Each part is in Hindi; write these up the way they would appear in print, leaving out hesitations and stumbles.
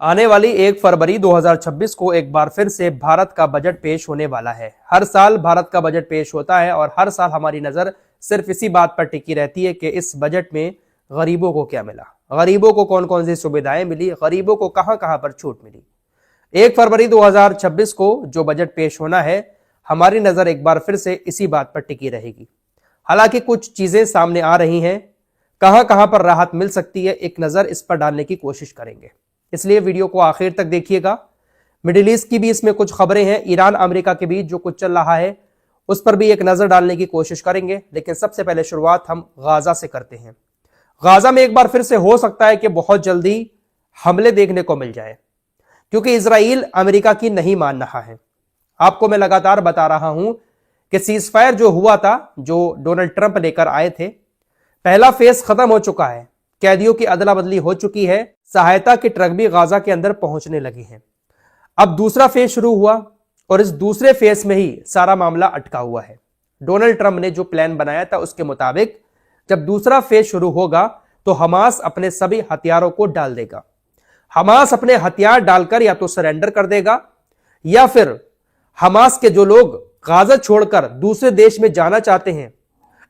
आने वाली 1 फरवरी 2026 को एक बार फिर से भारत का बजट पेश होने वाला है। हर साल भारत का बजट पेश होता है और हर साल हमारी नजर सिर्फ इसी बात पर टिकी रहती है कि इस बजट में गरीबों को क्या मिला, गरीबों को कौन कौन सी सुविधाएं मिली, गरीबों को कहां कहां पर छूट मिली। 1 फरवरी 2026 को जो बजट पेश होना है, हमारी नजर एक बार फिर से इसी बात पर टिकी रहेगी। हालांकि कुछ चीजें सामने आ रही हैं, कहां कहां पर राहत मिल सकती है, एक नजर इस पर डालने की कोशिश करेंगे। इसलिए वीडियो को आखिर तक देखिएगा। मिडिल ईस्ट की भी इसमें कुछ खबरें हैं, ईरान अमेरिका के बीच जो कुछ चल रहा है उस पर भी एक नजर डालने की कोशिश करेंगे। लेकिन सबसे पहले शुरुआत हम गाजा से करते हैं। गाजा में एक बार फिर से हो सकता है कि बहुत जल्दी हमले देखने को मिल जाए, क्योंकि इजराइल अमेरिका की नहीं मान रहा है। आपको मैं लगातार बता रहा हूं कि सीजफायर जो हुआ था, जो डोनाल्ड ट्रंप लेकर आए थे, पहला फेज खत्म हो चुका है, कैदियों की अदला बदली हो चुकी है, सहायता के ट्रक भी गाजा के अंदर पहुंचने लगे हैं। अब दूसरा फेज शुरू हुआ और इस दूसरे फेज में ही सारा मामला अटका हुआ है। डोनाल्ड ट्रंप ने जो प्लान बनाया था उसके मुताबिक जब दूसरा फेज शुरू होगा तो हमास अपने सभी हथियारों को डाल देगा। हमास अपने हथियार डालकर या तो सरेंडर कर देगा या फिर हमास के जो लोग गाजा छोड़कर दूसरे देश में जाना चाहते हैं,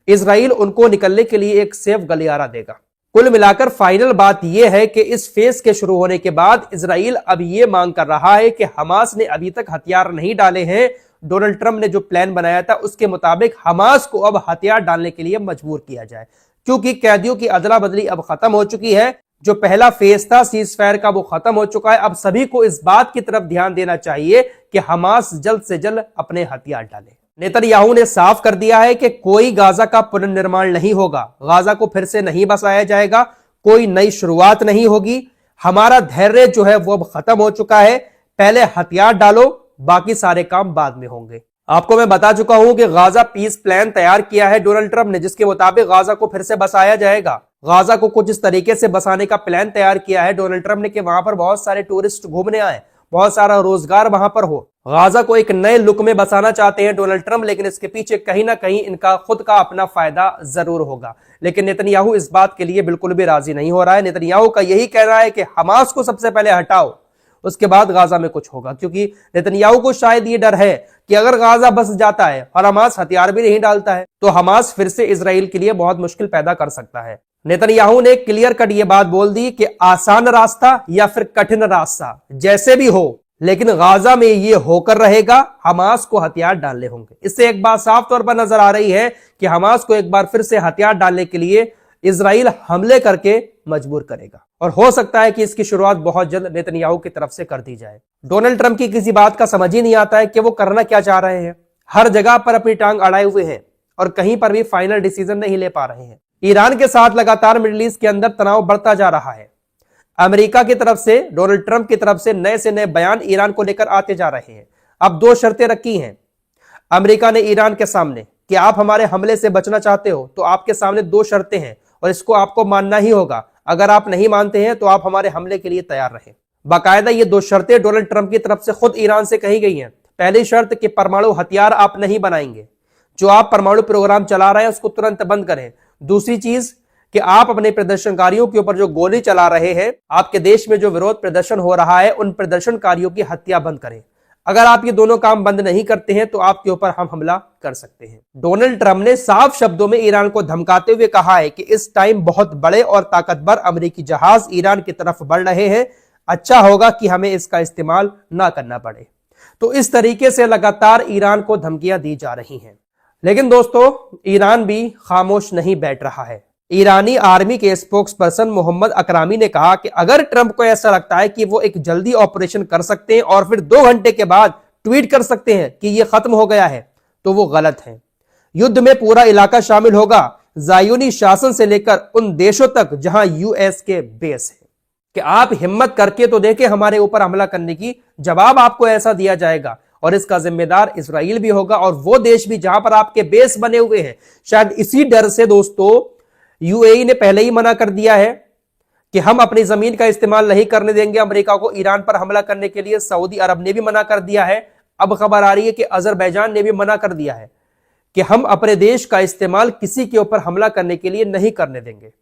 इजराइल उनको निकलने के लिए एक सेफ गलियारा देगा। कुल मिलाकर फाइनल बात यह है कि इस फेज के शुरू होने के बाद इजराइल अब यह मांग कर रहा है कि हमास ने अभी तक हथियार नहीं डाले हैं। डोनाल्ड ट्रंप ने जो प्लान बनाया था उसके मुताबिक हमास को अब हथियार डालने के लिए मजबूर किया जाए, क्योंकि कैदियों की अदला बदली अब खत्म हो चुकी है। जो पहला फेज था सीजफायर का वो खत्म हो चुका है। अब सभी को इस बात की तरफ ध्यान देना चाहिए कि हमास जल्द से जल्द अपने हथियार डाले। नेतन्याहू ने साफ कर दिया है कि कोई गाजा का पुनर्निर्माण नहीं होगा, गाजा को फिर से नहीं बसाया जाएगा, कोई नई शुरुआत नहीं होगी। हमारा धैर्य जो है वो अब खत्म हो चुका है, पहले हथियार डालो, बाकी सारे काम बाद में होंगे। आपको मैं बता चुका हूं कि गाजा पीस प्लान तैयार किया है डोनाल्ड ट्रंप ने, जिसके मुताबिक गाजा को फिर से बसाया जाएगा। गाजा को कुछ इस तरीके से बसाने का प्लान तैयार किया है डोनाल्ड ट्रंप ने कि वहां पर बहुत सारे टूरिस्ट घूमने आए, बहुत सारा रोजगार वहां पर हो। गाजा को एक नए लुक में बसाना चाहते हैं डोनाल्ड ट्रंप, लेकिन इसके पीछे कहीं ना कहीं इनका खुद का अपना फायदा जरूर होगा। लेकिन नेतन्याहू इस बात के लिए बिल्कुल भी राजी नहीं हो रहा है। नेतन्याहू का यही कहना है कि हमास को सबसे पहले हटाओ, उसके बाद गाजा में कुछ होगा, क्योंकि नेतन्याहू को शायद ये डर है कि अगर गाजा बस जाता है और हमास हथियार भी नहीं डालता है तो हमास फिर से इजराइल के लिए बहुत मुश्किल पैदा कर सकता है। नेतन्याहू ने क्लियर कट ये बात बोल दी कि आसान रास्ता या फिर कठिन रास्ता जैसे भी हो, लेकिन गाजा में ये होकर रहेगा, हमास को हथियार डालने होंगे। इससे एक बात साफ तौर पर नजर आ रही है कि हमास को एक बार फिर से हथियार डालने के लिए इजराइल हमले करके मजबूर करेगा और हो सकता है कि इसकी शुरुआत बहुत जल्द नेतन्याहू की तरफ से कर दी जाए। डोनाल्ड ट्रंप की किसी बात का समझ ही नहीं आता है कि वो करना क्या चाह रहे हैं। हर जगह पर अपनी टांग अड़ाए हुए हैं और कहीं पर भी फाइनल डिसीजन नहीं ले पा रहे हैं। ईरान के साथ लगातार मिडिल ईस्ट के अंदर तनाव बढ़ता जा रहा है। अमेरिका की तरफ से, डोनाल्ड ट्रंप की तरफ से नए से नए बयान ईरान को लेकर आते जा रहे हैं। अब 2 शर्तें रखी हैं अमेरिका ने ईरान के सामने कि आप हमारे हमले से बचना चाहते हो तो आपके सामने 2 शर्तें हैं और इसको आपको मानना ही होगा। अगर आप नहीं मानते हैं तो आप हमारे हमले के लिए तैयार रहें। बाकायदा ये 2 शर्तें डोनाल्ड ट्रंप की तरफ से खुद ईरान से कही गई हैं। पहली शर्त कि परमाणु हथियार आप नहीं बनाएंगे, जो आप परमाणु प्रोग्राम चला रहे हैं उसको तुरंत बंद करें। दूसरी चीज कि आप अपने प्रदर्शनकारियों के ऊपर जो गोली चला रहे हैं, आपके देश में जो विरोध प्रदर्शन हो रहा है, उन प्रदर्शनकारियों की हत्या बंद करें। अगर आप ये दोनों काम बंद नहीं करते हैं तो आपके ऊपर हम हमला कर सकते हैं। डोनाल्ड ट्रंप ने साफ शब्दों में ईरान को धमकाते हुए कहा है कि इस टाइम बहुत बड़े और ताकतवर अमेरिकी जहाज ईरान की तरफ बढ़ रहे हैं, अच्छा होगा कि हमें इसका इस्तेमाल ना करना पड़े। तो इस तरीके से लगातार ईरान को धमकियां दी जा रही हैं। लेकिन दोस्तों, ईरान भी खामोश नहीं बैठ रहा है। ईरानी आर्मी के स्पोक्स पर्सन मोहम्मद अकरामी ने कहा कि अगर ट्रंप को ऐसा लगता है कि वो एक जल्दी ऑपरेशन कर सकते हैं और फिर 2 घंटे के बाद ट्वीट कर सकते हैं कि ये खत्म हो गया है, तो वो गलत है। युद्ध में पूरा इलाका शामिल होगा, ज़ायोनी शासन से लेकर उन देशों तक जहां यूएस के बेस है। कि आप हिम्मत करके तो देखें हमारे ऊपर हमला करने की, जवाब आपको ऐसा दिया जाएगा और इसका जिम्मेदार इजराइल भी होगा और वो देश भी जहां पर आपके बेस बने हुए हैं। शायद इसी डर से दोस्तों यूएई ने पहले ही मना कर दिया है कि हम अपनी जमीन का इस्तेमाल नहीं करने देंगे अमेरिका को ईरान पर हमला करने के लिए। सऊदी अरब ने भी मना कर दिया है। अब खबर आ रही है कि अजरबैजान ने भी मना कर दिया है कि हम अपने देश का इस्तेमाल किसी के ऊपर हमला करने के लिए नहीं करने देंगे।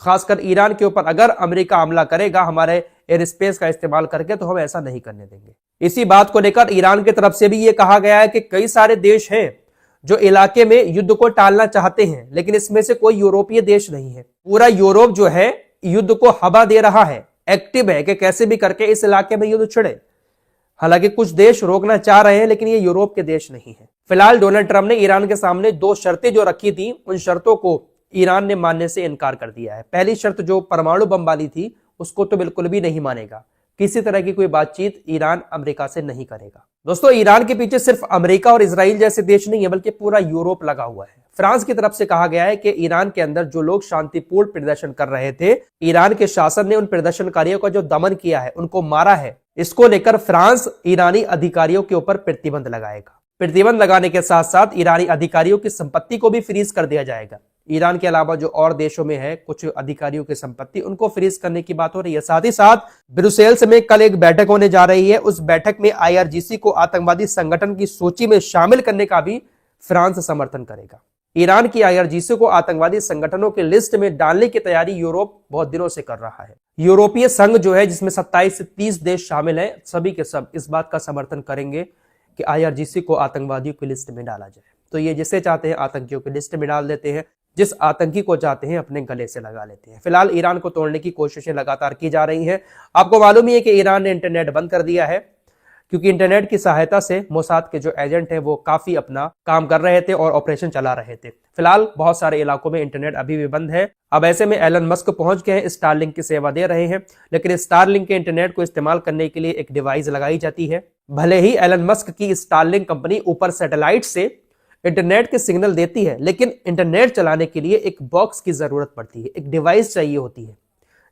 खासकर ईरान के ऊपर अगर अमेरिका हमला करेगा, हमारे एयर स्पेस का इस्तेमाल करके, तो हम ऐसा नहीं करने देंगे। इसी बात को लेकर ईरान की तरफ से भी ये कहा गया है कि कई सारे देश हैं जो इलाके में युद्ध को टालना चाहते हैं, लेकिन इसमें से कोई यूरोपीय देश नहीं है। पूरा यूरोप जो है युद्ध को हवा दे रहा है, एक्टिव है कि कैसे भी करके इस इलाके में युद्ध छिड़े। हालांकि कुछ देश रोकना चाह रहे हैं, लेकिन ये यूरोप के देश नहीं है। फिलहाल डोनाल्ड ट्रंप ने ईरान के सामने 2 शर्तें जो रखी थी, उन शर्तों को ईरान ने मानने से इनकार कर दिया है। पहली शर्त जो परमाणु बम वाली थी, उसको तो बिल्कुल भी नहीं मानेगा। किसी तरह की कोई बातचीत ईरान अमेरिका से नहीं करेगा। दोस्तों, ईरान के पीछे सिर्फ अमेरिका और इजराइल जैसे देश नहीं है, बल्कि पूरा यूरोप लगा हुआ है। फ्रांस की तरफ से कहा गया है कि ईरान के अंदर जो लोग शांतिपूर्ण प्रदर्शन कर रहे थे, ईरान के शासन ने उन प्रदर्शनकारियों का जो दमन किया है, उनको मारा है। इसको लेकर फ्रांस ईरानी अधिकारियों के ऊपर प्रतिबंध लगाएगा। प्रतिबंध लगाने के साथ साथ ईरानी अधिकारियों की संपत्ति को भी फ्रीज कर दिया जाएगा। ईरान के अलावा जो और देशों में है कुछ अधिकारियों की संपत्ति, उनको फ्रीज करने की बात हो रही है। साथ ही साथ ब्रुसेल्स में कल एक बैठक होने जा रही है। उस बैठक में IRGC को आतंकवादी संगठन की सूची में शामिल करने का भी फ्रांस समर्थन करेगा। ईरान की IRGC को आतंकवादी संगठनों की लिस्ट में डालने की तैयारी यूरोप बहुत दिनों से कर रहा है। यूरोपीय संघ जो है, जिसमें 27 से 30 देश शामिल हैं, सभी के सब इस बात का समर्थन करेंगे कि IRGC को आतंकवादियों की लिस्ट में डाला जाए। तो ये जिसे चाहते हैं आतंकियों की लिस्ट में डाल देते हैं, जिस आतंकी को चाहते हैं अपने गले से लगा लेते हैं। फिलहाल ईरान को तोड़ने की कोशिशें लगातार की जा रही हैं। आपको मालूम ही है कि ईरान ने इंटरनेट बंद कर दिया है, क्योंकि इंटरनेट की सहायता से मोसाद के जो एजेंट हैं वो काफी अपना काम कर रहे थे और ऑपरेशन चला रहे थे। फिलहाल बहुत सारे इलाकों में इंटरनेट अभी भी बंद है। अब ऐसे में एलन मस्क पहुंच गए हैं, स्टारलिंक की सेवा दे रहे हैं, लेकिन स्टारलिंक के इंटरनेट को इस्तेमाल करने के लिए एक डिवाइस लगाई जाती है। भले ही एलन मस्क की स्टारलिंक कंपनी ऊपर सैटेलाइट से इंटरनेट के सिग्नल देती है, लेकिन इंटरनेट चलाने के लिए एक बॉक्स की जरूरत पड़ती है, एक डिवाइस चाहिए होती है।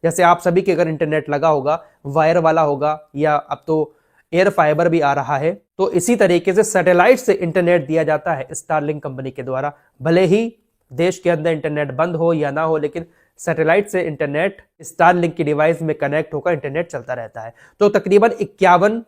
जैसे आप सभी के अगर इंटरनेट लगा होगा, वायर वाला होगा, या अब तो एयर फाइबर भी आ रहा है, तो इसी तरीके से सैटेलाइट से इंटरनेट दिया जाता है स्टारलिंक कंपनी के द्वारा। भले ही देश के अंदर इंटरनेट बंद हो या ना हो, लेकिन सैटेलाइट से इंटरनेट स्टारलिंक की डिवाइस में कनेक्ट होकर इंटरनेट चलता रहता है। तो तकरीबन 51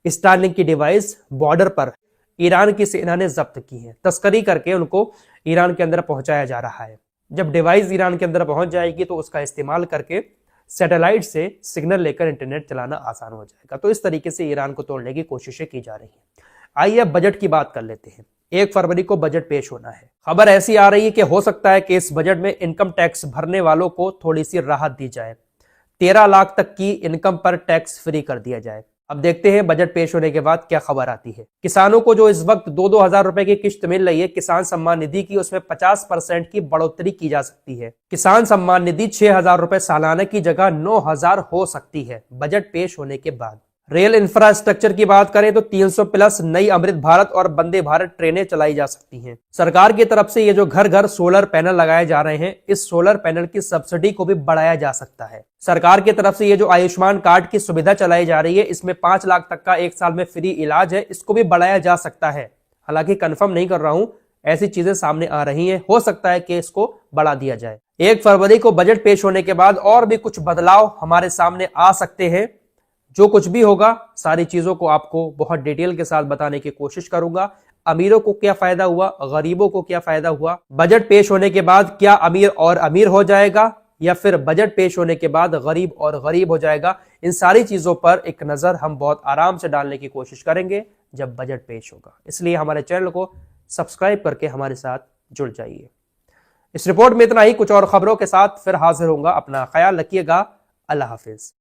स्टारलिंक की डिवाइस बॉर्डर पर ईरान की सेना ने जब्त की है। तस्करी करके उनको ईरान के अंदर पहुंचाया जा रहा है। जब डिवाइस ईरान के अंदर पहुंच जाएगी तो उसका इस्तेमाल करके सैटेलाइट से सिग्नल लेकर इंटरनेट चलाना आसान हो जाएगा। तो इस तरीके से ईरान को तोड़ने की कोशिशें की जा रही हैं। आइए अब बजट की बात कर लेते हैं। 1 फरवरी को बजट पेश होना है। खबर ऐसी आ रही है कि हो सकता है कि इस बजट में इनकम टैक्स भरने वालों को थोड़ी सी राहत दी जाए। 13 लाख तक की इनकम पर टैक्स फ्री कर दिया जाए। अब देखते हैं बजट पेश होने के बाद क्या खबर आती है। किसानों को जो इस वक्त 2-2 हजार रुपए की किश्त मिल रही है किसान सम्मान निधि की, उसमें 50% की बढ़ोतरी की जा सकती है। किसान सम्मान निधि 6,000 रुपए सालाना की जगह 9,000 हो सकती है बजट पेश होने के बाद। रेल इंफ्रास्ट्रक्चर की बात करें तो 300+ नई अमृत भारत और वंदे भारत ट्रेनें चलाई जा सकती हैं। सरकार की तरफ से ये जो घर घर सोलर पैनल लगाए जा रहे हैं, इस सोलर पैनल की सब्सिडी को भी बढ़ाया जा सकता है। सरकार की तरफ से ये जो आयुष्मान कार्ड की सुविधा चलाई जा रही है, इसमें 5 लाख तक का 1 साल में फ्री इलाज है, इसको भी बढ़ाया जा सकता है। हालांकि कंफर्म नहीं कर रहा हूं, ऐसी चीजें सामने आ रही हैं, हो सकता है कि इसको बढ़ा दिया जाए। 1 फरवरी को बजट पेश होने के बाद और भी कुछ बदलाव हमारे सामने आ सकते हैं। जो कुछ भी होगा सारी चीजों को आपको बहुत डिटेल के साथ बताने की कोशिश करूंगा। अमीरों को क्या फायदा हुआ, गरीबों को क्या फायदा हुआ, बजट पेश होने के बाद क्या अमीर और अमीर हो जाएगा या फिर बजट पेश होने के बाद गरीब और गरीब हो जाएगा, इन सारी चीजों पर एक नजर हम बहुत आराम से डालने की कोशिश करेंगे जब बजट पेश होगा। इसलिए हमारे चैनल को सब्सक्राइब करके हमारे साथ जुड़ जाइए। इस रिपोर्ट में इतना ही। कुछ और खबरों के साथ फिर हाजिर होऊंगा। अपना ख्याल रखिएगा। अल्लाह हाफिज।